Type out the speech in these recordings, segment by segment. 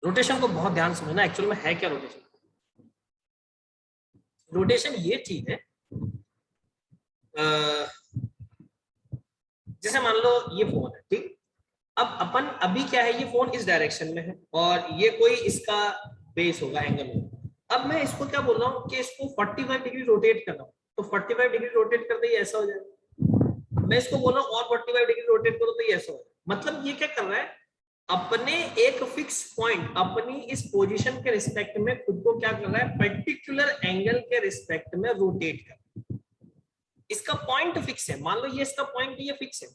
Rotation को बहुत ध्यान से समझना, एक्चुअल में है क्या रोटेशन। रोटेशन ये चीज है, जैसे मान लो ये फोन है, ठीक। अब अपन अभी क्या है, ये फोन इस डायरेक्शन में है और ये कोई इसका बेस होगा, एंगल होगा। अब मैं इसको क्या बोल रहा हूँ कि इसको 45 डिग्री रोटेट कर रहा हूँ, तो 45 डिग्री रोटेट करते ही ऐसा हो जाएगा। मैं इसको बोल रहा हूँ और 45 डिग्री रोटेट करो तो ये ऐसा हो जाएगा। मतलब ये क्या कर रहा है, अपने एक फिक्स पॉइंट, अपनी इस पोजीशन के रिस्पेक्ट में खुद को क्या कर रहा है, पर्टिकुलर एंगल के रिस्पेक्ट में रोटेट कर। इसका पॉइंट फिक्स है, मान लो ये इसका पॉइंट ये फिक्स है।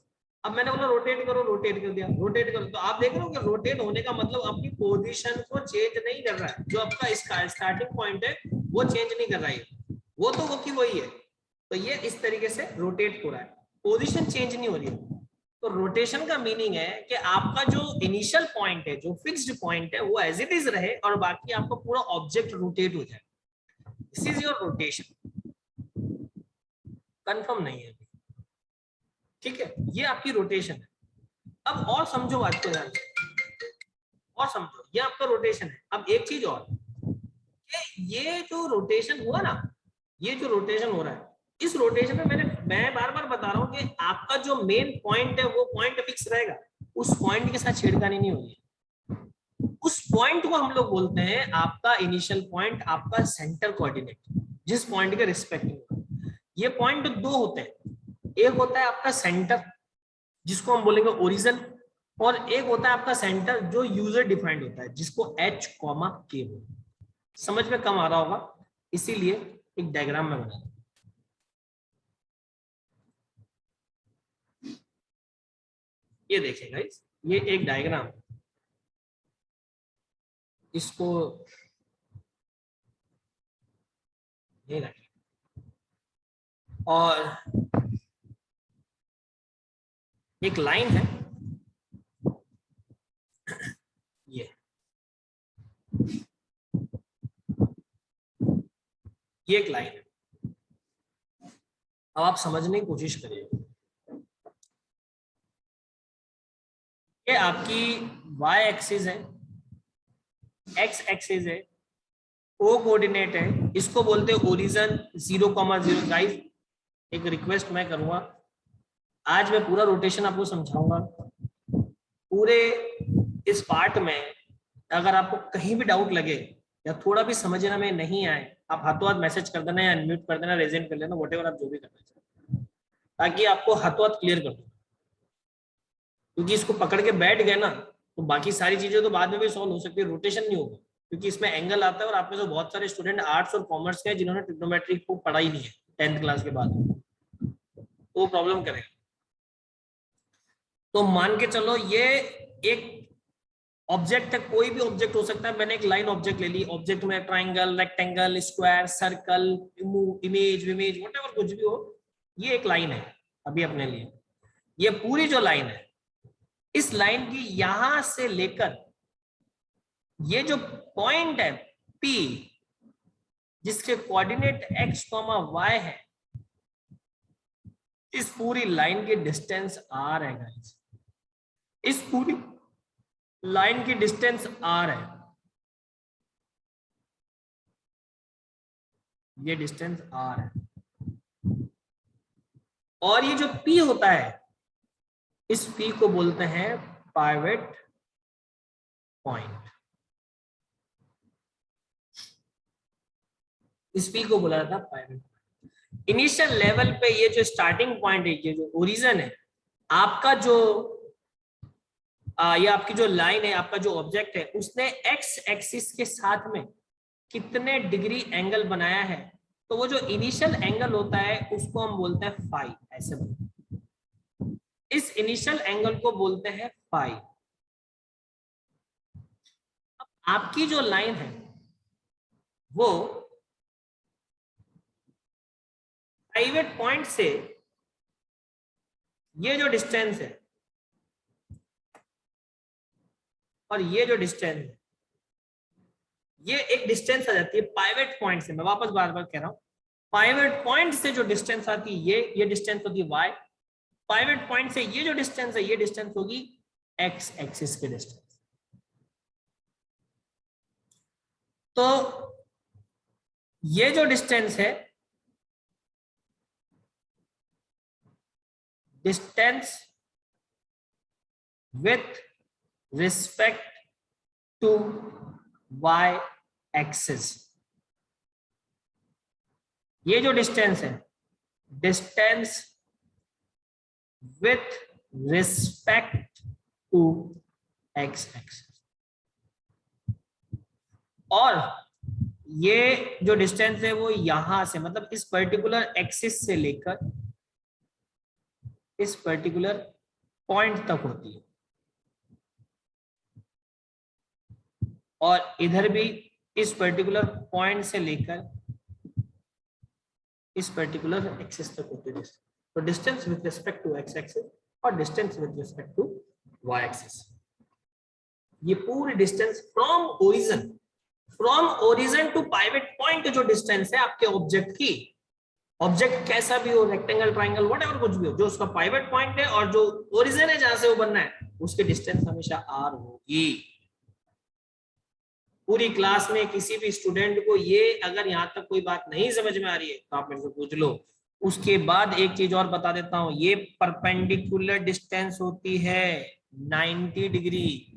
अब मैंने बोला रोटेट करो, रोटेट कर दिया, रोटेट करो, तो आप देख रहे हो कि रोटेट होने का मतलब अपनी पोजीशन को चेंज नहीं कर रहा है। जो आपका इसका स्टार्टिंग पॉइंट है वो चेंज नहीं कर रहा है, वो तो वो की वही है। तो ये इस तरीके से रोटेट हो रहा है, पोजीशन चेंज नहीं हो रही है। तो रोटेशन का मीनिंग है कि आपका जो इनिशियल पॉइंट है, जो फिक्स्ड पॉइंट है, वो एज इट इज रहे और बाकी आपका पूरा ऑब्जेक्ट रोटेट हो जाए। This is your rotation. Confirm नहीं है, ठीक है, ये आपकी रोटेशन है। अब और समझो बात को ध्यान से, और समझो, ये आपका रोटेशन है। अब एक चीज और, ये जो रोटेशन हुआ ना, ये जो रोटेशन हो रहा है, इस रोटेशन में मैं बार बार बता रहा हूं कि आपका जो मेन पॉइंट है वो पॉइंट फिक्स रहेगा, उस पॉइंट के साथ छेड़खानी नहीं होगी। उस पॉइंट को हम लोग बोलते हैं आपका इनिशियल पॉइंट, आपका सेंटर कोऑर्डिनेट, जिस पॉइंट के रिस्पेक्ट में। ये पॉइंट दो होते हैं, एक होता है आपका सेंटर जिसको हम बोलेंगे ओरिजिन, और एक होता है आपका सेंटर जो यूजर डिफाइंड होता है जिसको H, K बोलते हैं। समझ में कम आ रहा होगा, इसीलिए एक डायग्राम में बना। ये देखिए गाइस, ये एक डायग्राम, इसको ये रखें और एक लाइन है, ये एक लाइन है। अब आप समझने की कोशिश करिए, ये आपकी y एक्सिस है, x एक्सिस है, o कोऑर्डिनेट है, इसको बोलते हैं ओरिजिन 0,0। गाइस एक रिक्वेस्ट मैं करूंगा, आज मैं पूरा रोटेशन आपको समझाऊंगा। पूरे इस पार्ट में अगर आपको कहीं भी डाउट लगे या थोड़ा भी समझना में नहीं आए, आप हाथों हाथ मैसेज कर देना या अनम्यूट कर देना, रेजेंट कर लेना, व्हाटएवर आप जो भी करना चाहते, ताकि आपको हाथों हाथ क्लियर कर दूं। क्योंकि इसको पकड़ के बैठ गए ना तो बाकी सारी चीजें तो बाद में भी सॉल्व हो सकती है, रोटेशन नहीं होगा, क्योंकि इसमें एंगल आता है। और आप में तो बहुत सारे स्टूडेंट आर्ट्स और कॉमर्स के हैं जिन्होंने ट्रिग्नोमेट्री को पढ़ा ही नहीं है 10th क्लास के बाद, तो वो प्रॉब्लम करेगा। तो मान के चलो ये एक ऑब्जेक्ट है, कोई भी ऑब्जेक्ट हो सकता है। मैंने एक लाइन ऑब्जेक्ट ले ली, ऑब्जेक्ट में triangle, rectangle, square, circle, image, whatever कुछ भी हो, ये एक लाइन है अभी अपने लिए। ये पूरी जो लाइन है, इस लाइन की यहां से लेकर ये जो पॉइंट है P, जिसके कोऑर्डिनेट x, y है, इस पूरी लाइन की डिस्टेंस r है गाइस। इस पूरी लाइन की डिस्टेंस r है, ये डिस्टेंस r है। और ये जो P होता है, इस P को बोलते हैं पाइवट पॉइंट। इस P को बोला जाता है पाइवट। इनिशियल लेवल पे ये जो स्टार्टिंग पॉइंट है, ये जो ओरिजिन है, आपका जो ये आपकी जो लाइन है, आपका जो ऑब्जेक्ट है, उसने एक्स एक्सिस के साथ में कितने डिग्री एंगल बनाया है, तो वो जो इनिशियल एंगल होता है उसको हम बोलते हैं फाई। ऐसे बोलते, इस इनिशियल एंगल को बोलते हैं फाई। अब आपकी जो लाइन है वो प्राइवेट पॉइंट से ये जो डिस्टेंस है और ये जो डिस्टेंस है, ये एक डिस्टेंस आ जाती है पाइवट पॉइंट से। मैं वापस बार बार कह रहा हूं, पाइवट पॉइंट से जो डिस्टेंस आती है, ये डिस्टेंस होती है y। पाइवट पॉइंट से ये जो डिस्टेंस है, ये डिस्टेंस होगी x एक्सिस की डिस्टेंस। तो ये जो डिस्टेंस है, distance with respect to y axis, ये जो डिस्टेंस है, distance with respect to x axis, और ये जो डिस्टेंस है वो यहां से, मतलब इस पर्टिकुलर एक्सिस से लेकर इस पर्टिकुलर पॉइंट तक होती है, और इधर भी इस पर्टिकुलर पॉइंट से लेकर इस पर्टिकुलर एक्सिस तक होती है। तो distance with respect to x axis और distance with respect to y axis, ये पूरी distance from origin to pivot point जो डिस्टेंस है आपके ऑब्जेक्ट की, ऑब्जेक्ट कैसा भी हो, रेक्टेंगल, ट्राइंगल, व्हाटएवर कुछ भी हो, जो उसका पाइवट पॉइंट है और जो ओरिजिन है जहां से वो बनना है, उसकी डिस्टेंस हमेशा r होगी। पूरी क्लास में किसी भी स्टूडेंट को ये अगर यहाँ तक कोई बात नहीं समझ में आ रही है तो आप मेरे से पूछ लो। उसके बाद एक चीज और बता देता हूं, ये परपेंडिकुलर डिस्टेंस होती है 90 डिग्री।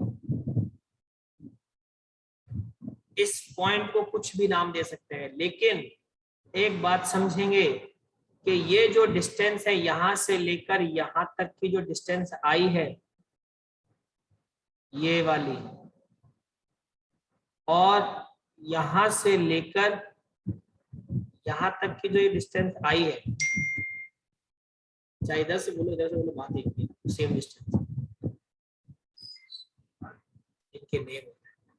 इस पॉइंट को कुछ भी नाम दे सकते हैं, लेकिन एक बात समझेंगे कि ये जो डिस्टेंस है यहां से लेकर यहां तक की जो डिस्टेंस आई है, ये वाली, और यहां से लेकर यहां तक की जो ये डिस्टेंस आई है, चाहे इधर से बोलो इधर से बोलो, बात एक ही, सेम डिस्टेंस। इनके नेम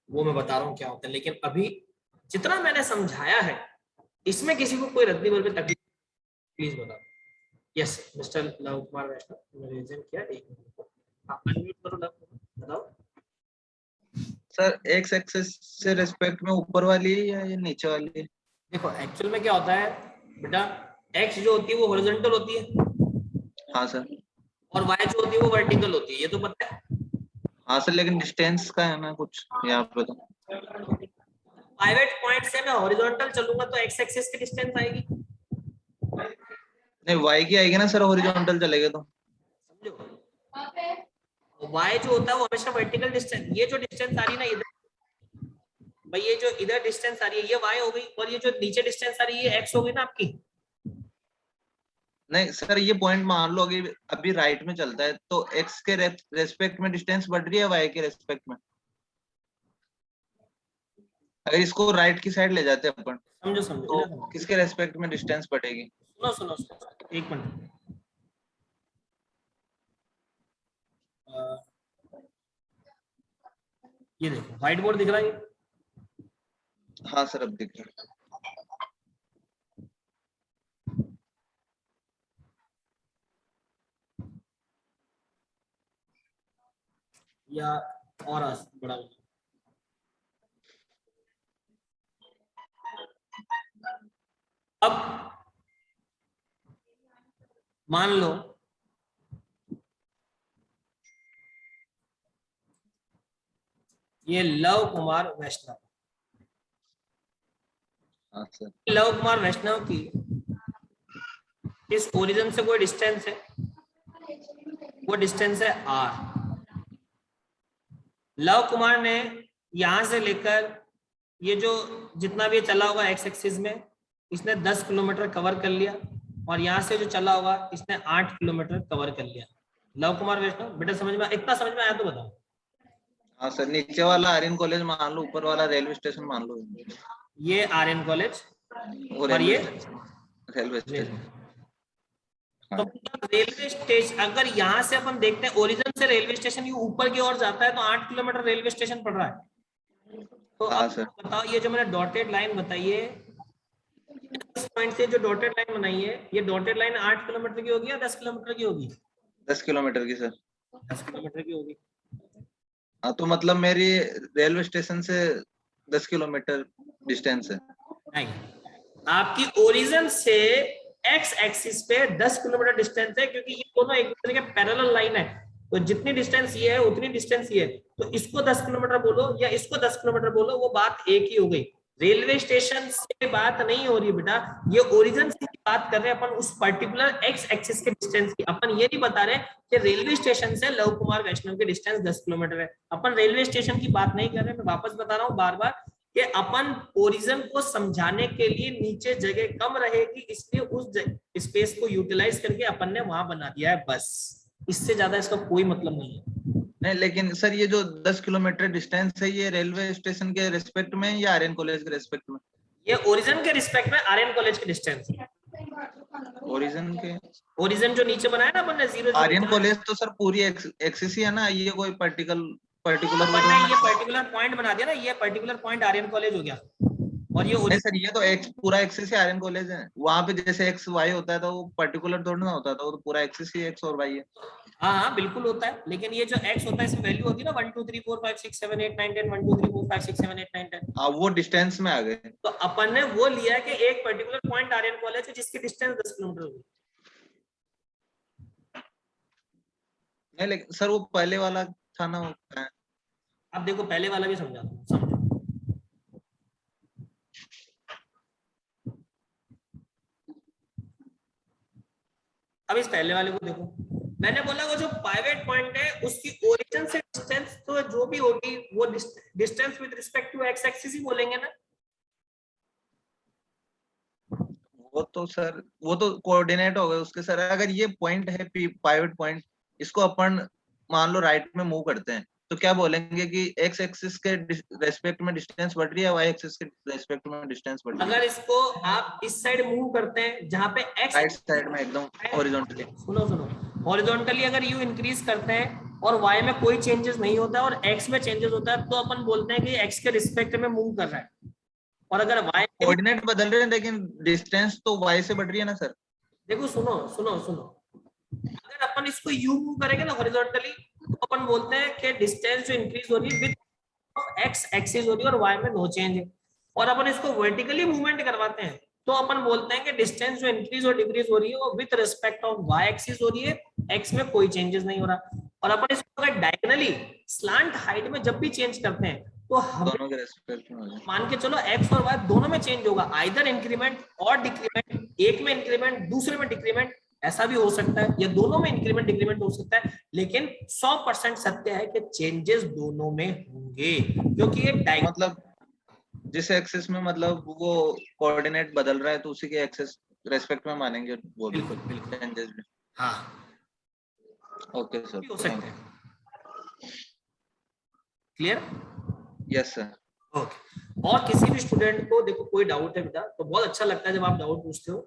वो मैं बता रहा हूँ क्या होता है, लेकिन अभी जितना मैंने समझाया है इसमें किसी को कोई रद्दी बोल पे तकलीफ प्लीज बताओ। यस मिस्टर लव कुमार वैष्णव, रीजन क्या, एक मिनट आप अनम्यूट करो, लव बताओ। सर एक्स एक्सिस से रिस्पेक्ट में ऊपर वाली है या ये नीचे वाली है? देखो एक्चुअल में क्या होता है बेटा, एक्स जो होती है वो हॉरिजॉन्टल होती है, हाँ सर, और वाई जो होती है वो वर्टिकल होती है, ये तो पता है। हाँ सर, लेकिन डिस्टेंस का है ना कुछ यहाँ पे तो। पाइवट पॉइंट से मैं हॉरिजॉन्टल चलूंगा तो एक्स एक्सिस की डिस्टेंस आएगी, नहीं वाई की आएगी ना सर, हॉरिजॉन्टल चलेगा तो। समझो वाई जो होता है वो हमेशा वर्टिकल डिस्टेंस, ये जो डिस्टेंस आ रही है ना इधर, भाई ये जो इधर डिस्टेंस आ रही है ये वाई हो गई, और ये जो नीचे डिस्टेंस आ रही है ये एक्स हो गई ना आपकी। नहीं सर, ये पॉइंट मान लो अभी अभी राइट में चलता है तो एक्स के रेस्पेक्ट में डिस्टेंस बढ़ रही है वाई के रेस्पेक्ट में। अगर इसको राइट की साइड ले जाते हैं अपन समझो समझो तो किसके रेस्पेक्ट में डिस्टेंस बढ़ेगी? सुनो सुनो सुनो एक मिनट, ये देखो व्हाइट बोर्ड दिख रहा है, हाँ सर अब दिख रहा है। या और बड़ा बना। अब मान लो ये लव कुमार वैष्णव, हाँ सर, लव कुमार वैष्णव की इस ओरिजिन से कोई डिस्टेंस है, वो डिस्टेंस है r। लव कुमार ने यहां से लेकर ये जो जितना भी चला होगा एक्स एक्सिस में, इसने 10 किलोमीटर कवर कर लिया, और यहां से जो चला होगा इसने 8 किलोमीटर कवर कर लिया। लव कुमार वैष्णव बेटा समझ में, इतना समझ में आया तो बताओ। हाँ सर, नीचे वाला आर्यन कॉलेज मान लो, ऊपर वाला रेलवे स्टेशन मान लो। ये आर्यन कॉलेज और ये रेलवे स्टेशन। तो रेलवे स्टेशन, अगर यहाँ से अपन देखते हैं ओरिजिन से रेलवे स्टेशन ये ऊपर की ओर जाता है तो 8 किलोमीटर रेलवे स्टेशन पड़ रहा है। तो हाँ अब सर, बताओ ये जो मैंने डॉटेड लाइन बताई है, इस पॉइंट से जो डॉटेड लाइन बनाई है, ये डॉटेड लाइन 8 किलोमीटर की होगी या 10 किलोमीटर की होगी? 10 किलोमीटर की सर। 10 किलोमीटर की होगी। हाँ तो मतलब मेरी रेलवे स्टेशन से 10 किलोमीटर डिस्टेंस है। नहीं, आपकी ओरिजिन से एक्स एक्सिस पे 10 किलोमीटर डिस्टेंस है, क्योंकि ये दोनों एक दूसरे के पैरेलल लाइन है, तो जितनी डिस्टेंस ये है उतनी डिस्टेंस ये है, तो इसको 10 किलोमीटर बोलो या इसको 10 किलोमीटर बोलो, वो बात एक ही हो गई। रेलवे स्टेशन से बात नहीं हो रही बेटा, ये ओरिजिन से बात कर रहे हैं अपन, उस पर्टिकुलर एक्स एक्सिस के डिस्टेंस की। अपन ये नहीं बता रहे कि रेलवे स्टेशन से लव कुमार वैष्णव के डिस्टेंस 10 किलोमीटर है, अपन रेलवे स्टेशन की बात नहीं कर रहे। मैं वापस बता रहा हूँ बार बार कि अपन ओरिजिन को समझाने के लिए नीचे जगह कम रहेगी, इसलिए उस स्पेस को यूटिलाइज करके अपन ने वहां बना दिया है, बस इससे ज्यादा इसका कोई मतलब नहीं है। नहीं, लेकिन सर ये जो 10 किलोमीटर डिस्टेंस है, ये रेलवे स्टेशन के रिस्पेक्ट में या आर्यन कॉलेज के रिस्पेक्ट में? ये ओरिजिन के रिस्पेक्ट में आर्यन कॉलेज के डिस्टेंस है। ओरिजिन के, ओरिजिन जो नीचे बनाया ना अपन ने 0 आर्यन कॉलेज तो सर पूरी एक्सिस ही है ना, ये कोई पर्टिकुलर अपन ने ये पर्टिकुलर पॉइंट बना दिया ना, ये पर्टिकुलर पॉइंट आर्यन कॉलेज हो गया। और ये नहीं सर, ये तो एक्स पूरा एक्सिस ही आर्यन कॉलेज है। वहां पे जैसे एक्स वाई होता है तो वो पर्टिकुलर थोड़ा ना होता था, वो तो पूरा एक्सिस ही एक्स और वाई है। हाँ हाँ बिल्कुल होता है, लेकिन ये जो x होता है इसमें वैल्यू होती है ना 1 2 3 4 5 6 7 8 9 10 1 2 3 4 5 6 7 8 9 10। हाँ, वो डिस्टेंस में आ गए। तो अपन ने वो लिया है कि एक पर्टिकुलर पॉइंट आर्यन कॉलेज है जिसकी डिस्टेंस 10 किलोमीटर होगी। नहीं, लेकिन सर वो पहले वाला था ना, वो अब देखो पहले वाला भी समझा समझो। अब इस पहले वाले को देखो, मैंने बोला वो जो पाइवट पॉइंट है उसकी ओरिजिन से डिस्टेंस तो जो भी होगी वो distance with respect to x axis ही बोलेंगे ना। वो तो सर वो तो कोऑर्डिनेट हो गए उसके सर। अगर ये पॉइंट है पाइवट पॉइंट, इसको अपन मान लो राइट में मूव करते हैं तो क्या बोलेंगे कि एक्स एक्सिस के रेस्पेक्ट में डिस्टेंस बढ़ रही है, वाई एक्सिस के रेस्पेक्ट में डिस्टेंस बढ़ रही है? अगर इसको आप इस साइड मूव करते हैं जहां पे एक्स राइट साइड में एकदम हॉरिजॉन्टली, सुनो सुनो, हॉरिजॉन्टली अगर यू इंक्रीज करते हैं और वाई में कोई चेंजेस नहीं होता है और एक्स में चेंजेस होता है, तो अपन बोलते हैं कि एक्स के रिस्पेक्ट में मूव कर रहा है। और अगर वाई कोऑर्डिनेट बदल रहे हैं लेकिन डिस्टेंस तो वाई से बढ़ रही है ना सर। देखो सुनो सुनो सुनो, अगर अपन इसको यू मूव करेंगे ना हॉरिजॉन्टली, तो अपन बोलते हैं कि डिस्टेंस जो इंक्रीज हो रही है विद एक्स एक्सिस हो रही है और वाई में नो चेंज है। और अपन इसको वर्टिकली मूवमेंट करवाते हैं तो अपन बोलते हैं कि डिस्टेंस जो इंक्रीज और डिक्रीज हो रही है वो with respect of Y axis हो रही है, एक्स में कोई चेंजेस नहीं हो रहा। और अपन इसको अगर डायगोनली स्लांट हाइट में जब भी चेंज करते हैं तो हम दोनों के रेस्पेक्ट में मान के चलो एक्स और वाई दोनों में चेंज होगा, आइदर इंक्रीमेंट और डिक्रीमेंट, एक में इंक्रीमेंट दूसरे में डिक्रीमेंट, ऐसा भी हो सकता है, या दोनों में इंक्रीमेंट डिक्रीमेंट हो सकता है। लेकिन 100% सत्य है कि चेंजेस दोनों में होंगे, क्योंकि ये मतलब जिस एक्सिस में मतलब वो कोऑर्डिनेट बदल रहा है तो उसी के एक्सिस रेस्पेक्ट में मानेंगे वो भी। बिल्कुल बिल्कुल चेंजेस भी। हाँ ओके सर, हो सकते हैं। क्लियर? Yes sir. ओके। और किसी भी स्टूडेंट को देखो कोई डाउट है बेटा तो बहुत अच्छा लगता है जब आप डाउट पूछते हो,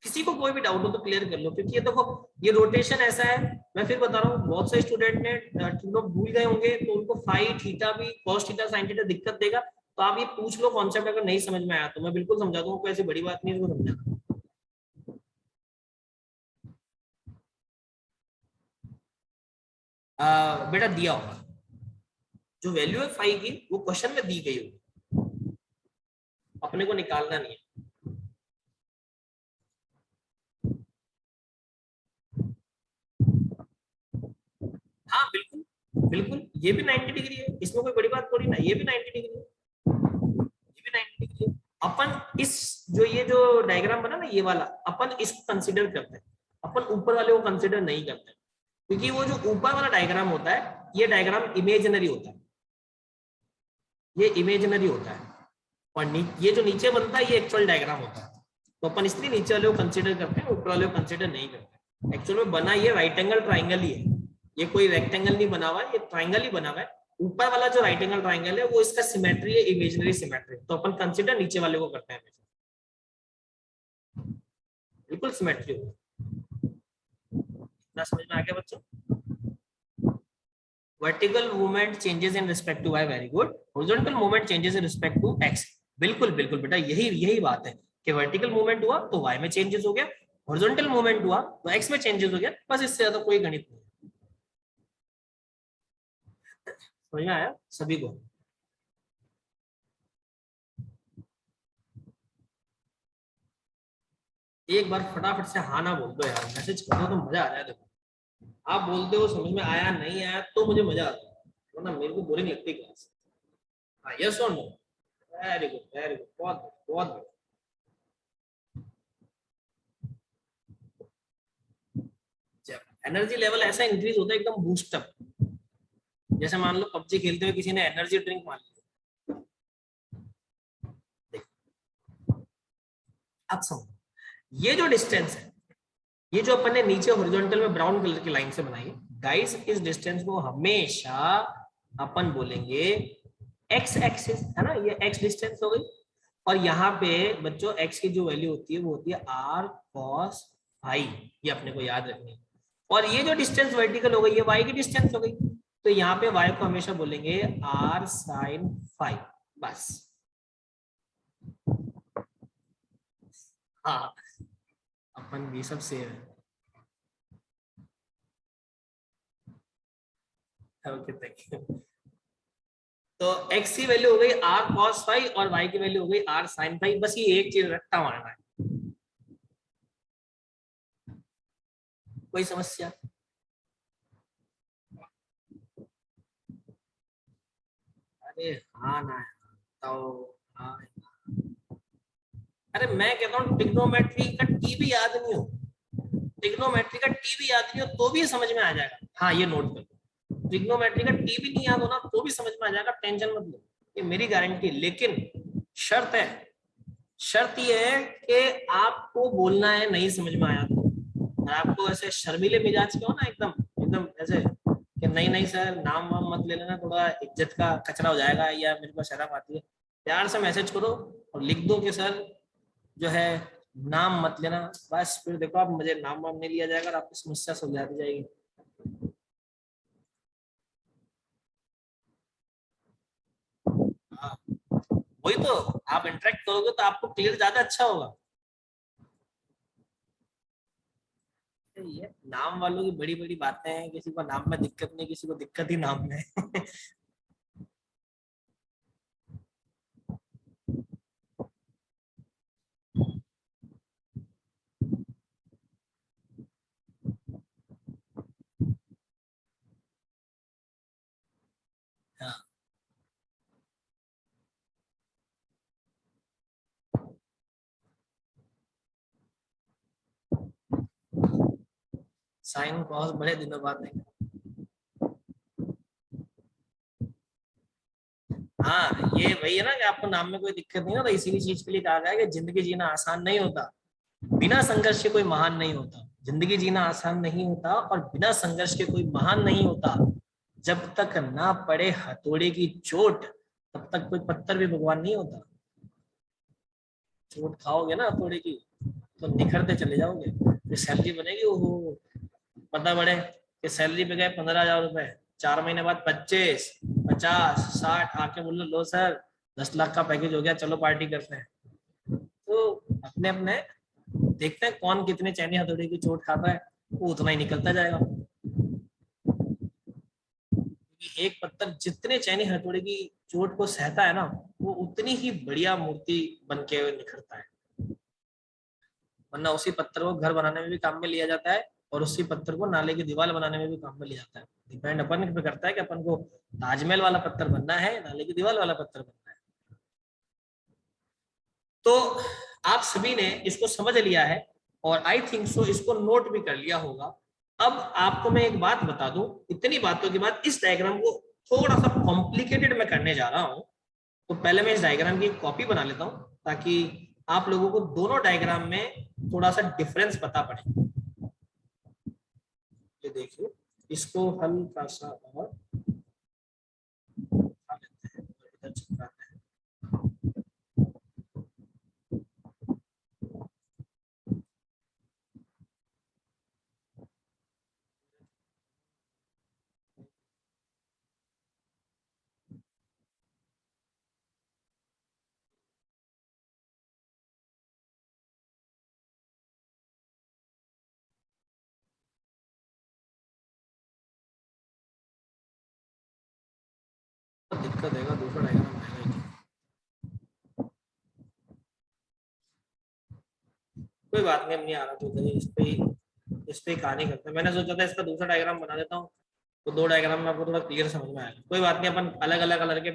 किसी को कोई भी डाउट हो तो क्लियर कर लो, क्योंकि ये देखो ये रोटेशन ऐसा है, मैं फिर बता रहा हूँ बहुत से स्टूडेंट ने लोग भूल गए होंगे तो उनको फाई थीटा भी कॉस थीटा साइन थीटा दिक्कत देगा, तो आप ये पूछ लो कॉन्सेप्ट, अगर नहीं समझ में आया तो मैं बिल्कुल समझा दूंगा, कोई ऐसी बड़ी बात नहीं है इसको समझाना। बेटा दिया होगा जो वैल्यू है फाई की वो क्वेश्चन में दी गई होगी, अपने को निकालना नहीं है। हाँ बिल्कुल बिल्कुल, ये भी 90 डिग्री है, इसमें कोई बड़ी बात थोड़ी ना, ये भी 90 डिग्री है, ये भी 90 डिग्री है। अपन इस जो ये जो डायग्राम बना ना ये वाला, अपन इसको कंसीडर करते हैं, अपन ऊपर वाले को कंसीडर नहीं करते, क्योंकि वो जो ऊपर वाला डायग्राम होता है ये डायग्राम इमेजिनरी होता है, ये इमेजिनरी होता है, और ये जो नीचे बनता है ये एक्चुअल डायग्राम होता है। तो अपन इसलिए नीचे वाले को कंसीडर करते हैं, ऊपर वाले को कंसीडर नहीं करते। एक्चुअल में बना ये राइट एंगल ट्राइंगल ही है, ये कोई रेक्टेंगल नहीं बना हुआ है, ये ट्राइंगल ही बना हुआ है। ऊपर वाला जो राइट एंगल ट्राइंगल है वो इसका सिमेट्री है, इमेजिनरी सिमेट्री, तो अपन कंसीडर नीचे वाले को करते हैं, बिल्कुल सिमेट्री होगा। इतना समझ में आ गया बच्चों? Vertical movement changes in respect to y, very good. Horizontal movement changes in respect to x, बिल्कुल बिल्कुल बेटा, यही बात है कि वर्टिकल मूवमेंट हुआ तो y में चेंजेस हो गया, हॉरिजॉन्टल मूवमेंट हुआ तो x में चेंजेस हो गया, बस इससे ज्यादा कोई गणित नहीं। समझ में आया सभी को? एक बार फटाफट से हाँ ना बोल दो यार, मैसेज कर दो तो मजा आ जाए। देखो आप बोलते हो समझ में आया नहीं आया तो मुझे मजा आता है, वरना मेरे को बोरिंग लगती है क्लास। हाँ यस और no? Very good very good, बहुत बहुत। एनर्जी लेवल ऐसा इंक्रीज होता है एकदम बूस्टअप, जैसे मान लो पबजी खेलते हुए किसी ने एनर्जी ड्रिंक मान ली। अब समझो, ये जो डिस्टेंस है, ये जो अपन ने नीचे हॉरिजॉन्टल में ब्राउन कलर की लाइन से बनाई है गाइस, इस डिस्टेंस को हमेशा अपन बोलेंगे एक्स एक्सिस, है ना, ये एक्स डिस्टेंस हो गई। और यहाँ पे बच्चों एक्स की जो वैल्यू होती है वो होती है आर कॉस फाई, ये अपने को याद रखनी है। और ये जो डिस्टेंस वर्टिकल हो गई ये वाई की डिस्टेंस हो गई, तो यहाँ पे वाई को हमेशा बोलेंगे आर साइन फाई, बस। हाँ, अपन भी सब सेम है। Okay thank you. तो x की वैल्यू हो गई r cos फाई और y की वैल्यू हो गई r sin फाई, बस ये एक चीज रट्टा मारना है। कोई समस्या? अरे हाँ ना, तो हाँ, अरे मैं कहता हूँ ट्रिग्नोमेट्री का टी भी याद नहीं हो, ट्रिग्नोमेट्री का टी भी याद नहीं हो तो भी समझ में आ जाएगा। हाँ ये नोट कर लो, ट्रिग्नोमेट्री का टी भी नहीं याद होना तो भी समझ में आ जाएगा, टेंशन मत लो, ये मेरी गारंटी। लेकिन शर्त है, शर्त ये है कि आपको बोलना है नहीं समझ में आया तो। और आपको ऐसे शर्मीले मिजाज के हो ना, एकदम एकदम ऐसे कि नहीं नहीं सर नाम वाम मत ले लेना, थोड़ा इज्जत का कचरा हो जाएगा, या मेरे को शर्म आती है, प्यार से मैसेज करो और लिख दो कि सर जो है नाम मत लेना, बस। फिर देखो आप, मुझे नाम वाम नहीं लिया जाएगा और आपकी समस्या सुलझाती जाएगी। हाँ वही तो, आप इंटरेक्ट करोगे तो आपको क्लियर ज्यादा अच्छा होगा। ये नाम वालों की बड़ी बड़ी बातें हैं, किसी को नाम में दिक्कत नहीं, किसी को दिक्कत ही नाम में है। हाँ, साइन कॉस बड़े दिनों बाद नहीं। हाँ ये वही है ना कि आपको नाम में कोई दिक्कत नहीं है, तो इसीलिए चीज के लिए कहा गया है कि जिंदगी जीना आसान नहीं होता, बिना संघर्ष के कोई महान नहीं होता। जिंदगी जीना आसान नहीं होता और बिना संघर्ष के कोई महान नहीं होता। जब तक ना पड़े हथौड़े की चोट तब तक कोई पत्थर भी भगवान नहीं होता। चोट खाओगे ना हथौड़े की तो निखरते चले जाओगे, फिर सैलरी बनेगी, ओहो पता बढ़े कि सैलरी पे गए 15,000 रुपए, 4 महीने बाद 25, 50, 60 आके बोल लो सर 10 लाख का पैकेज हो गया, चलो पार्टी करते हैं। तो अपने अपने देखते हैं कौन कितने चैनी हथौड़े की चोट खाता है, वो उतना ही निकलता जाएगा। क्योंकि एक पत्थर जितने चैनी हथौड़े की चोट को सहता है ना, वो उतनी ही बढ़िया मूर्ति बन के निखरता है। वरना उसी पत्थर को घर बनाने में भी काम में लिया जाता है और उसी पत्थर को नाले की दीवार बनाने में भी काम में लिया जाता है। डिपेंड अपन पे करता है कि अपन को ताजमहल वाला पत्थर बनना है, नाले की दीवार वाला पत्थर बनना है। तो आप सभी ने इसको समझ लिया है और आई थिंक सो इसको नोट भी कर लिया होगा। अब आपको मैं एक बात बता दूं, इतनी बातों के बाद इस डायग्राम को थोड़ा सा कॉम्प्लिकेटेड मैं करने जा रहा हूं। तो पहले मैं इस डायग्राम की कॉपी बना लेता हूं ताकि आप लोगों को दोनों डायग्राम में थोड़ा सा डिफरेंस पता पड़े। ये देखिए, इसको हल्का सा और उठा लेते हैं और इधर चिपकाते हैं। तो दिक्कत है, दूसरा डायग्राम आएगा ही। कोई बात नहीं, अब नहीं आ रहा तो इस पे ही कहानी करते हैं। मैंने सोचा था इसका दूसरा डायग्राम बना देता हूँ, तो 2 डायग्राम में आपको थोड़ा क्लियर समझ में आएगा। कोई बात नहीं, अपन अलग अलग कलर के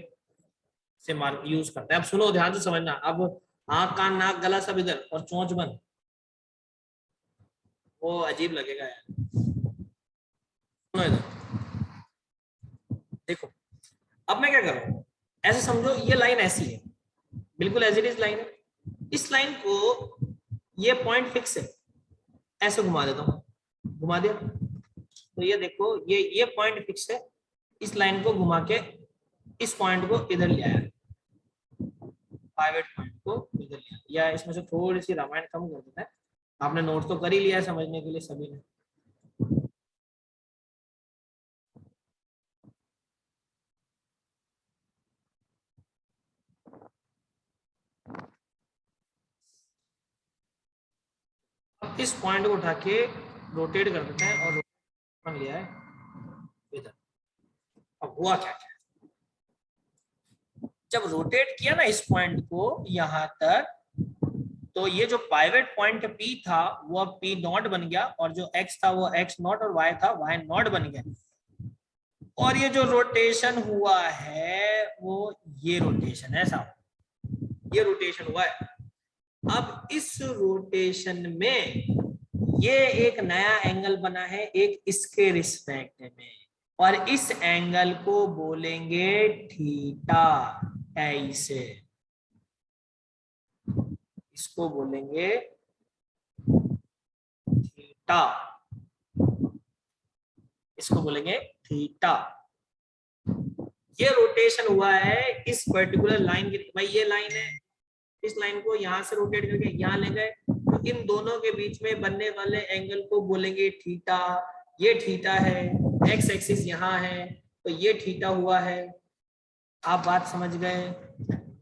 से मार्क यूज करते हैं। अब सुनो ध्यान से समझना, अब आंख कान नाक गला सब इधर और चोंच बंद, वो अजीब लगेगा यार। सुनो इधर, देखो अब मैं क्या करूं, ऐसे समझो ये लाइन ऐसी है, बिल्कुल एज इट इज लाइन है, इस लाइन को ये पॉइंट फिक्स है, ऐसे घुमा देता हूं, घुमा दिया तो ये देखो ये पॉइंट फिक्स है, इस लाइन को घुमा के इस पॉइंट को इधर ले आया, पाइवट पॉइंट को इधर ले आया, या इसमें से थोड़ी सी रामायण कम कर देता है, आपने नोट तो कर ही लिया है समझने के लिए सभी ने। अब इस पॉइंट को उठा के रोटेट कर देते हैं और बन लिया है इधर। अब हुआ क्या क्या, जब रोटेट किया ना इस पॉइंट को यहां तक, तो ये जो पाइवट पॉइंट P था वो अब P नॉट बन गया, और जो X था वो X नॉट, और Y था Y नॉट बन गया, और ये जो रोटेशन हुआ है वो ये रोटेशन है साहब, ये रोटेशन हुआ है। अब इस रोटेशन में ये एक नया एंगल बना है एक इसके रिस्पेक्ट में, और इस एंगल को बोलेंगे थीटा, ऐसे इसको बोलेंगे थीटा, इसको बोलेंगे थीटा। ये रोटेशन हुआ है इस पर्टिकुलर लाइन की, भाई ये लाइन है, इस लाइन को यहां से रोटेट करके यहां ले गए, तो इन दोनों के बीच में बनने वाले एंगल को बोलेंगे थीटा, ये थीटा है, एक्स एक्सिस यहाँ है तो ये थीटा हुआ है। आप बात समझ गए।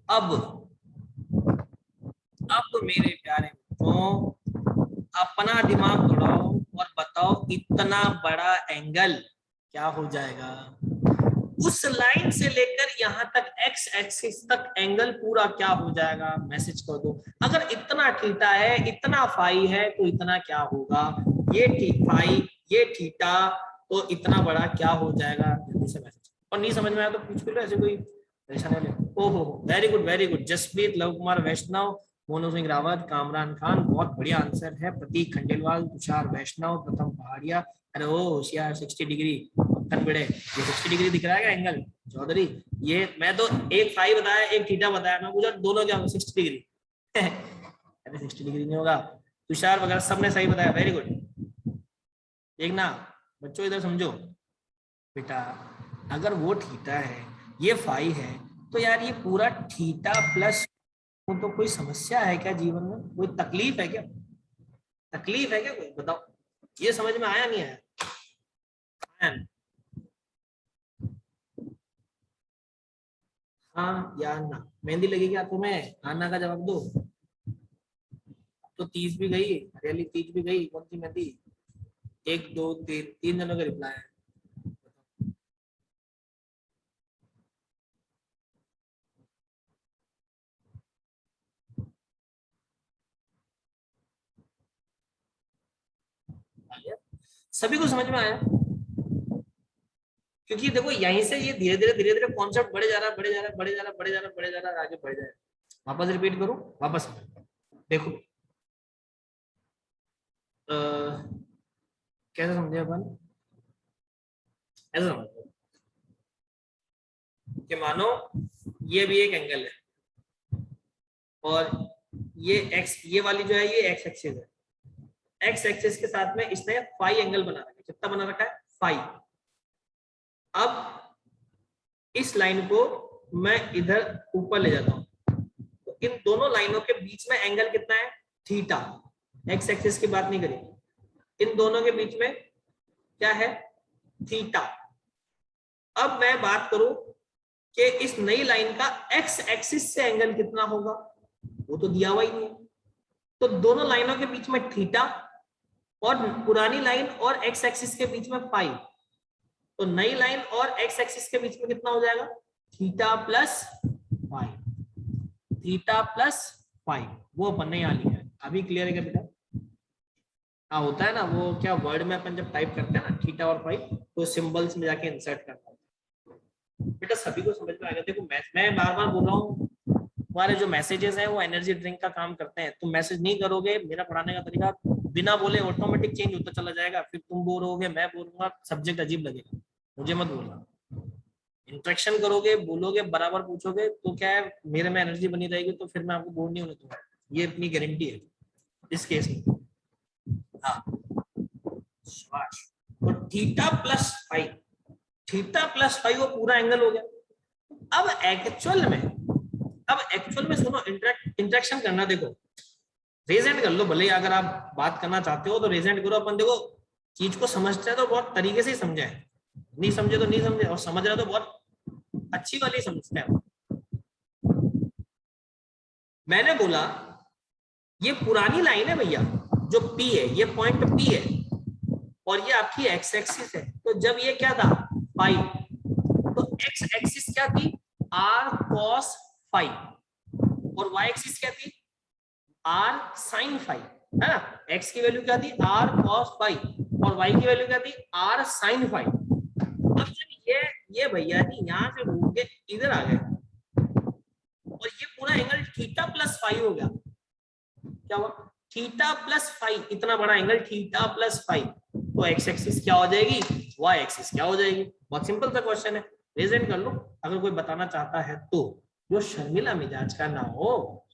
अब मेरे प्यारे बच्चों अपना दिमाग दौड़ाओ और बताओ इतना बड़ा एंगल क्या हो जाएगा, उस लाइन से लेकर यहां तक एक्स एक्सिस तक एंगल पूरा क्या हो जाएगा, मैसेज कर दो। अगर इतना थीटा है इतना फाई है तो इतना क्या होगा, ये फाई ये थीटा, तो इतना बड़ा क्या हो जाएगा, जल्दी से मैसेज। और नहीं समझ में आया तो पूछ लो, ऐसे कोई परेशानी नहीं। ओहो very good very good, Jaspreet, Luv Kumar Vaishnav, Monu Singh Rawat, Kamran Khan, बहुत बढ़िया आंसर है। प्रतीक खंडेलवाल, तुषार वैष्णव, प्रथम पहाड़िया, अरे ओ होशियार 60 डिग्री, ये 60 डिग्री दिख रहा है क्या एंगल चौधरी, ये मैं तो एक फाई बताया एक थीटा बताया, मैं पूछा दोनों क्या 60 डिग्री अरे 60 डिग्री नहीं होगा। तुषार वगैरह सबने सही बताया, वेरी गुड। देखना बच्चों इधर समझो बेटा, अगर वो थीटा है ये फाई है तो यार ये पूरा थीटा प्लस, तो कोई समस्या है क्या जीवन में, कोई तकलीफ है क्या, तकलीफ है क्या कोई, बताओ। ये समझ में आया नहीं आया, हाँ या ना, मेहंदी लगेगी हाथों में, आना का जवाब दो। तो 30 भी गई, हरियाली 30 भी गई, कौन सी मेहंदी, 1 2 3 3 जनों का रिप्लाई है। सभी को समझ में आया, क्योंकि देखो यहीं से ये धीरे धीरे कॉन्सेप्ट बढ़े जा रहा है, बढ़े जा रहा है, बढ़े जा रहा है, बढ़े जा रहा है, बढ़े जा रहा है, आगे बढ़ जाए। वापस रिपीट करूं, वापस देखो कैसे समझे अपन, ऐसा समझो कि मानो ये भी एक एंगल है, और ये एक्स, ये वाली जो है ये एक्स एक्सिस है, एक्स एक्सिस के साथ में इसने फाई एंगल बना रखा है, कितना बना रखा है, फाई। अब इस लाइन को मैं इधर ऊपर ले जाता हूं, तो इन दोनों लाइनों के बीच में एंगल कितना है, थीटा, एक्स एक्सिस की बात नहीं करी, इन दोनों के बीच में क्या है, थीटा। अब मैं बात करूं कि इस नई लाइन का एक्स एक्सिस से एंगल कितना होगा, वो तो दिया हुआ ही नहीं है, तो दोनों लाइनों के बीच में थीटा, और पुरानी लाइन और एक्स एक्सिस के बीच में फाई, तो नई लाइन और एक्स एक्सिस के बीच में कितना हो जाएगा, theta plus phi, theta plus phi, वो अपन ने यहाँ लिखा है। अभी क्लियर है क्या बेटा, हाँ होता है ना वो, क्या वर्ड में अपन जब टाइप करते हैं ना थीटा और फाई, तो सिंबल्स में जाके इंसर्ट करना होता है। बेटा सभी को समझ में आ गया। देखो मैं बार बार बोल रहा हूँ, तुम्हारे जो मैसेजेस हैं वो एनर्जी ड्रिंक का काम करते हैं। तुम मैसेज नहीं करोगे, मेरा पढ़ाने का तरीका बिना बोले ऑटोमेटिक चेंज होता चला जाएगा, फिर तुम बोर होगे, मैं बोलूंगा, सब्जेक्ट अजीब लगेगा। मुझे मत बोलना। इंटरेक्शन करोगे, बोलोगे, बराबर पूछोगे, तो क्या है, मेरे में एनर्जी बनी रहेगी, तो फिर मैं आपको बोर नहीं होने दूंगा। ये अपनी गारंटी है इस केस में। हाँ, शाबाश। तो theta plus five, theta plus five वो पूरा एंगल हो गया। अब एक्चुअल में सुनो, इंटरेक्शन करना। देखो रेजेंट कर लो, भले अगर आप बात करना चाहते हो तो रेजेंट करो। अपन देखो चीज को समझते हैं तो बहुत तरीके से ही समझे, नहीं समझे तो नहीं समझे, और समझ रहे तो बहुत अच्छी वाली समझते हैं। मैंने बोला ये पुरानी लाइन है भैया, जो P है, ये पॉइंट P है, और ये आपकी एक्स एक्सिस है। तो जब ये क्या था, फाइव, तो एक्स एक्सिस क्या थी, r cos फाइव, और y एक्सिस क्या थी, r sin फाइव, है ना। x की वैल्यू क्या थी, r cos फाइव, और y की वैल्यू क्या थी, r sin फाइव। अब जब ये भैया जी यहां से घूम के इधर आ गए, और ये पूरा एंगल थीटा प्लस फाइव हो गया। क्या हुआ, थीटा प्लस फाइव, इतना बड़ा एंगल थीटा प्लस फाइव, तो एक्स एक्सिस क्या हो जाएगी, वाई एक्सिस क्या हो जाएगी। बहुत सिंपल सा क्वेश्चन है, प्रेजेंट कर लो। अगर कोई बताना चाहता है तो, जो शर्मिला मिजाज का ना हो,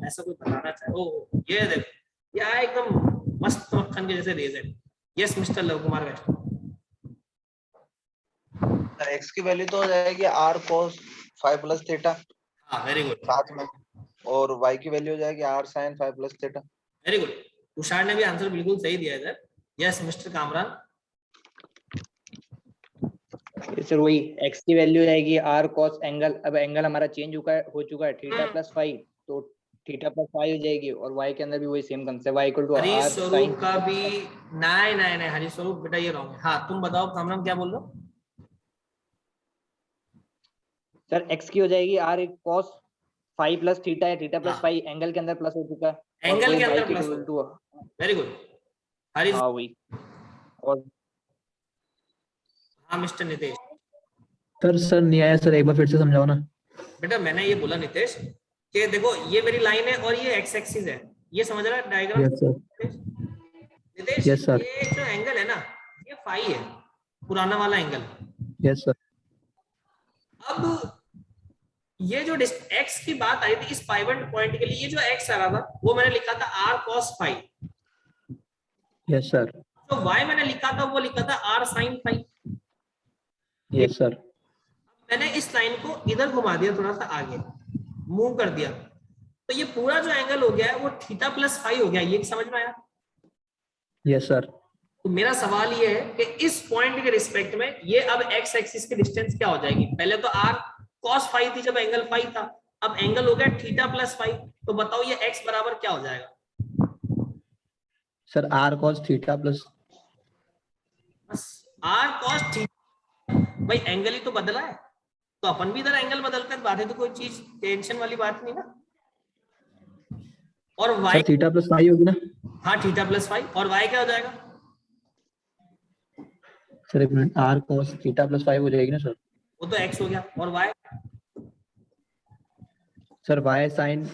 ऐसा कोई बताना चाहे, ओ ये देखो, ये एकदम मस्त मक्खन के जैसे Regent. Yes mister love Kumar वैष्णव। एक्स की वैल्यू तो हो जाएगी r cos 5 प्लस थीटा हाँ वेरी गुड, साथ में, और y की वैल्यू हो जाएगी r sin 5 plus theta. Very good. Tushar ने भी आंसर बिल्कुल सही दिया इधर। Yes mister Kamran. सर वही x की वैल्यू जाएगी r cos एंगल, अब एंगल हमारा चेंज हो चुका है थीटा प्लस फाइव, तो थीटा प्लस फाइव हो जाएगी, और y के अंदर भी वही same concept, y equal to हरी r स्वरूप sin। का भी, नहीं नहीं नहीं, हरी स्वरूप बेटा ये रॉन्ग है। हाँ तुम बताओ कामरान क्या बोल रहे हो। सर x की हो जाएगी r cos five plus theta है, थीटा प्लस हाँ, फाइव एंगल के अंदर प्लस हो चुका है, और एंगल वही के y अंदर के प्लस इक्वल टू। हो, वेरी गुड हरी। हाँ वही। और हाँ मिस्टर नितेश। सर नहीं आया सर, एक बार फिर से समझाओ ना। बेटा मैंने ये बोला नितेश कि देखो ये मेरी लाइन है और ये एक्स एक्सिस है, ये समझ रहा है diagram. Yes sir. Nitesh yes sir. ये जो एंगल है ना, ये फाई है, पुराना वाला एंगल। Yes sir. अब ये जो एक्स की बात आई थी इस पाइवट पॉइंट के लिए, ये जो एक्स आ रहा था वो मैंने लिखा था r cos five, yes sir. जो y मैंने लिखा था वो लिखा था r sin five. Yes sir. मैंने इस लाइन को इधर घुमा दिया, थोड़ा सा आगे मूव कर दिया, तो ये पूरा जो एंगल हो गया है वो थीटा प्लस फाइव हो गया। ये समझ में आया। Yes sir. तो मेरा सवाल ये है कि इस पॉइंट के रिस्पेक्ट में ये अब एक्स एक्सिस की डिस्टेंस क्या हो जाएगी। पहले तो r cos फाइव थी जब एंगल फाइव था, अब एंगल हो गया थीटा प्लस फाइव, तो बताओ ये x बराबर क्या हो जाएगा। Sir r cos theta plus, बस r cos थीटा, भाई एंगल ही तो बदला है, तो अपन भी इधर एंगल बदलते हैं, बात है तो कोई चीज टेंशन वाली बात नहीं ना। और y, sir theta plus five होगी ना। हाँ थीटा प्लस फाइव, और y क्या हो जाएगा, सर एक minute, r cos theta plus five हो जाएगी ना सर। वो तो x हो गया, और y sir y sin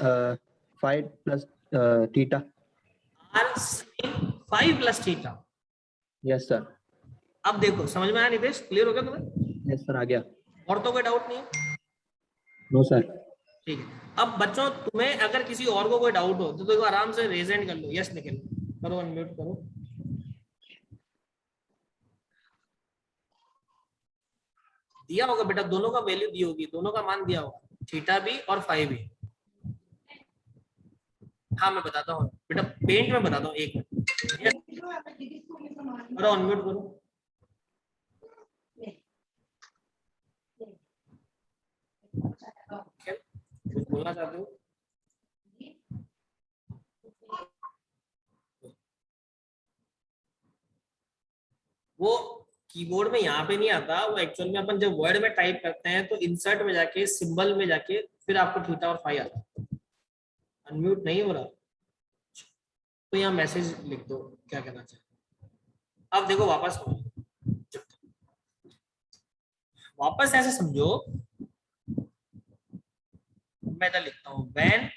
five plus theta. r sin five plus theta. Yes sir. अब देखो समझ में आया नितेश, क्लियर हो गया तुम्हें। यस सर आ गया। और तो कोई डाउट नहीं है। No sir. ठीक है, अब बच्चों तुम्हें अगर किसी और को कोई डाउट हो तो देखो आराम से रेज हैंड कर लो। यस निखिल करो, अनम्यूट करो। दिया होगा बेटा, दोनों का वैल्यू दी होगी, दोनों का मान दिया होगा, थीटा भी और फाइव भी। हाँ मैं बताता हूँ बेटा, पेंट में बताता हूँ, एक मिनट करो, अनम्यूट करो। कुछ बोलना चाहते हो। वो कीबोर्ड में यहाँ पे नहीं आता, वो एक्चुअल में अपन जब वर्ड में टाइप करते हैं तो इंसर्ट में जाके सिंबल में जाके फिर आपको थीटा और फाइव आता है। अनम्यूट नहीं हो रहा तो यहाँ मैसेज लिख दो क्या कहना चाहिए। अब देखो वापस वापस ऐसे समझो, मैं इधर लिखता हूं, व्हेन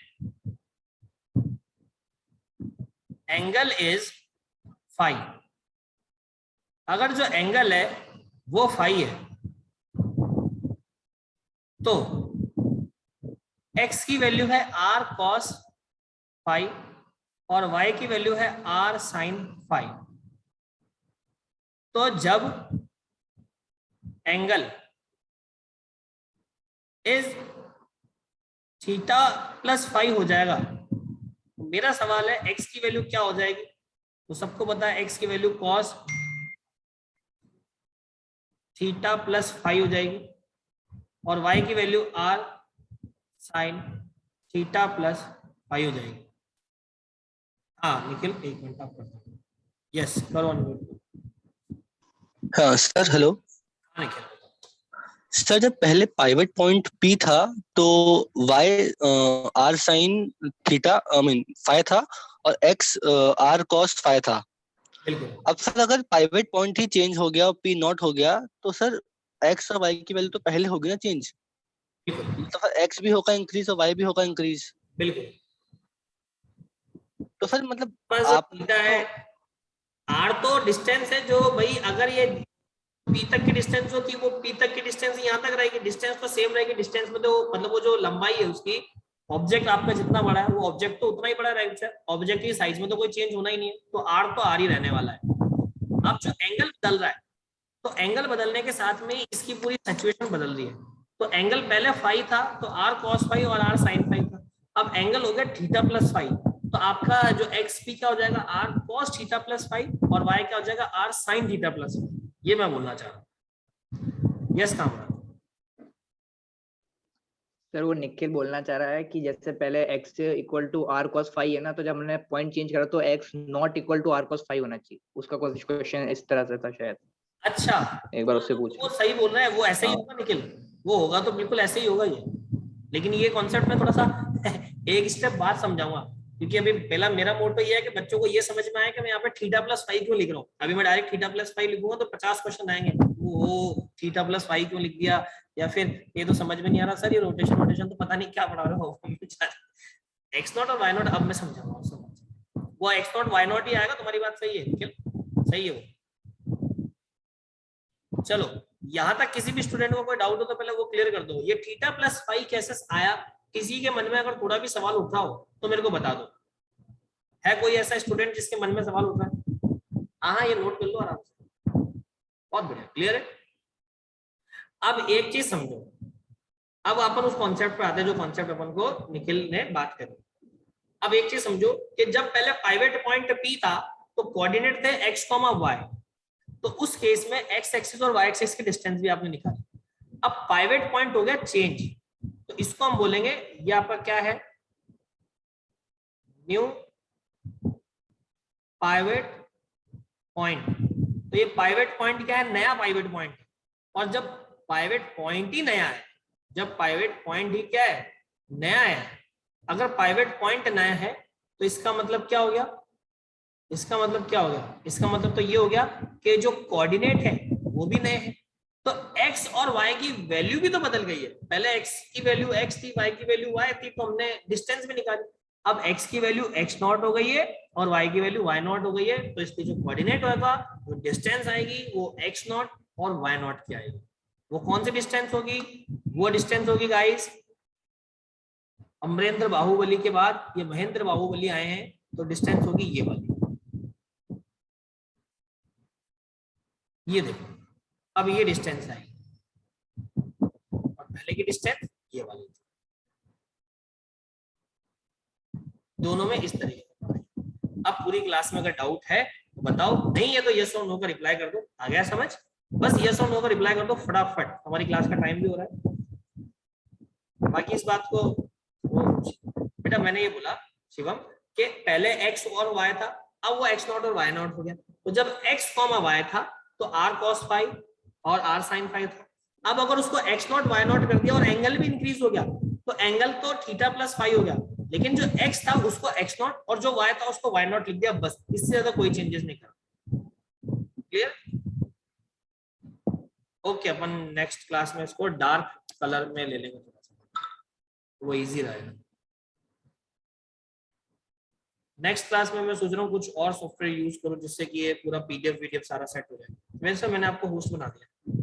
एंगल इज फाई, अगर जो एंगल है वो फाई है तो x की वैल्यू है r cos फाई और y की वैल्यू है r sin फाई। तो जब angle is theta plus phi हो जाएगा, मेरा सवाल है x की वैल्यू क्या हो जाएगी? तो सबको पता है x की value cos theta plus phi हो जाएगी और y की value r sin theta plus phi हो जाएगी। हाँ निखिल, एक मिनट आप करते हैं। यस करो अनम्यूट। हाँ सर, हेलो हाँ निखिल। सर, जब पहले पाइवट पॉइंट P था तो y r sine theta phi था और x r cos फाई था। बिल्कुल अब सर अगर पाइवट पॉइंट ही चेंज हो गया और P नॉट हो गया तो सर x और y की वैल्यू तो पहले होगी ना चेंज, बिल्कुल तो फिर x भी होगा इंक्रीज और y भी होगा इंक्रीज। बिल्कुल। तो सर मतलब बस आप थीटा है, r तो डिस्टेंस है जो भाई, अगर ये P तक की डिस्टेंस जो थी वो P तक की डिस्टेंस यहाँ तक रहेगी, डिस्टेंस तो सेम रहेगी। डिस्टेंस में तो मतलब वो जो लंबाई है उसकी, ऑब्जेक्ट आपका जितना बड़ा है वो ऑब्जेक्ट तो उतना ही बड़ा रहेगा, ऑब्जेक्ट की साइज में तो कोई चेंज होना ही नहीं है, तो r तो r ही रहने वाला है। अब जो एंगल बदल रहा है तो एंगल बदलने के साथ में इसकी पूरी सिचुएशन बदल रही है। तो एंगल पहले फाई था तो r cos फाई और r sin फाई था, अब एंगल हो गया थीटा प्लस फाई, तो आपका जो xp क्या हो जाएगा r cos theta plus phi और y क्या हो जाएगा r sin theta plus phi. ये मैं बोलना चाह रहा हूँ। यस कामराज। सर वो निखिल बोलना चाह रहा है कि जैसे पहले x equal to r cos phi है ना, तो जब हमने पॉइंट चेंज करा तो x not equal to r cos phi होना चाहिए। उसका क्वेश्चन इस तरह से था शायद, अच्छा एक बार उससे पूछ वो सही बोल रहा है, वो ऐसे ही हाँ। होगा निखिल, वो होगा तो बिल्कुल ऐसे ही होगा ये। लेकिन ये कॉन्सेप्ट में थोड़ा सा एक स्टेप बाद समझाऊंगा, क्योंकि अभी पहला मेरा मोटो ये है कि बच्चों को ये समझ में आए कि मैं यहाँ पे थीटा प्लस फाई क्यों लिख रहा हूँ। अभी मैं डायरेक्ट थीटा प्लस फाई लिखूंगा तो 50 क्वेश्चन आएंगे, वो थीटा प्लस फाई क्यों लिख दिया, या फिर ये तो समझ में नहीं आ रहा सर, ये रोटेशन तो पता नहीं क्या पढ़ा रहे हो। एक्स नॉट और वाई नॉट अब मैं समझाऊंगा, वो एक्स नॉट वाई नॉट ही आएगा। तुम्हारी बात सही है निखिल, सही है वो। चलो यहां तक किसी भी स्टूडेंट को कोई डाउट हो तो पहले वो क्लियर कर दो। ये थीटा प्लस फाई कैसे आया, किसी के मन में अगर थोड़ा भी सवाल उठ रहा हो तो मेरे को बता दो। है कोई ऐसा स्टूडेंट जिसके मन में सवाल उठ रहा है? हाँ ये नोट कर लो आराम से, बहुत बढ़िया, क्लियर है। अब एक चीज समझो, अब अपन उस कॉन्सेप्ट पे आते हैं जो कॉन्सेप्ट अपन को निखिल ने बात करी। अब एक चीज समझो कि जब पहले पाइवट पॉइंट P था तो कोऑर्डिनेट थे x, y, तो उस केस में x एक्सिस और y एक्सिस की डिस्टेंस भी आपने निकाली। अब पाइवट पॉइंट हो गया चेंज, तो इसको हम बोलेंगे ये आपका क्या है, न्यू पाइवट पॉइंट। तो ये पाइवट पॉइंट क्या है, नया पाइवट पॉइंट। और जब पाइवट पॉइंट ही नया है, जब पाइवट पॉइंट ही क्या है, नया है, अगर पाइवट पॉइंट नया है तो इसका मतलब क्या हो गया, इसका मतलब क्या हो गया, इसका मतलब तो ये हो गया कि जो कोऑर्डिनेट है वो भी नए हैं। तो x और y की वैल्यू भी तो बदल गई है। पहले x की वैल्यू x थी, y की वैल्यू y थी, तो हमने डिस्टेंस भी निकाली। अब x की वैल्यू x नॉट हो गई है और y की वैल्यू y नॉट हो गई है, तो इसकी जो कोऑर्डिनेट होगा वो डिस्टेंस आएगी वो x नॉट और y नॉट की आएगी। वो कौन सी डिस्टेंस होगी, वो डिस्टेंस होगी गाइस, अमरेंद्र बाहुबली के बाद ये महेंद्र बाहुबली आए हैं, तो डिस्टेंस होगी ये वाली। ये देखो अब ये डिस्टेंस आएगी और पहले की डिस्टेंस ये वाली थी, दोनों में इस तरीके से। अब पूरी क्लास में अगर डाउट है तो बताओ, नहीं है तो यस और नो का रिप्लाई कर दो। आ गया समझ? बस यस और नो का रिप्लाई कर दो फटाफट, हमारी क्लास का टाइम भी हो रहा है। बाकी इस बात को बेटा मैंने ये बोला शिवम कि पहले x और y था, अब वो x नॉट और y नॉट हो गया। तो जब x, y था तो r cos फाई और r sin फाई था। अब अगर उसको x नॉट y नॉट कर दिया और एंगल भी इंक्रीज हो गया तो एंगल तो थीटा प्लस फाई हो गया, लेकिन जो x था उसको x नॉट और जो y था उसको y नॉट लिख दिया, बस इससे ज्यादा कोई चेंजेस नहीं करा। क्लियर? ओके, अपन नेक्स्ट क्लास में इसको डार्क कलर में ले लेंगे थोड़ा सा, वो इजी रहेगा। नेक्स्ट क्लास में मैं सोच रहा हूँ कुछ और सॉफ्टवेयर यूज करूँ जिससे कि ये पूरा पीडीएफ वीडीएफ सारा सेट हो जाए। वैसे मैंने आपको होस्ट बना दिया।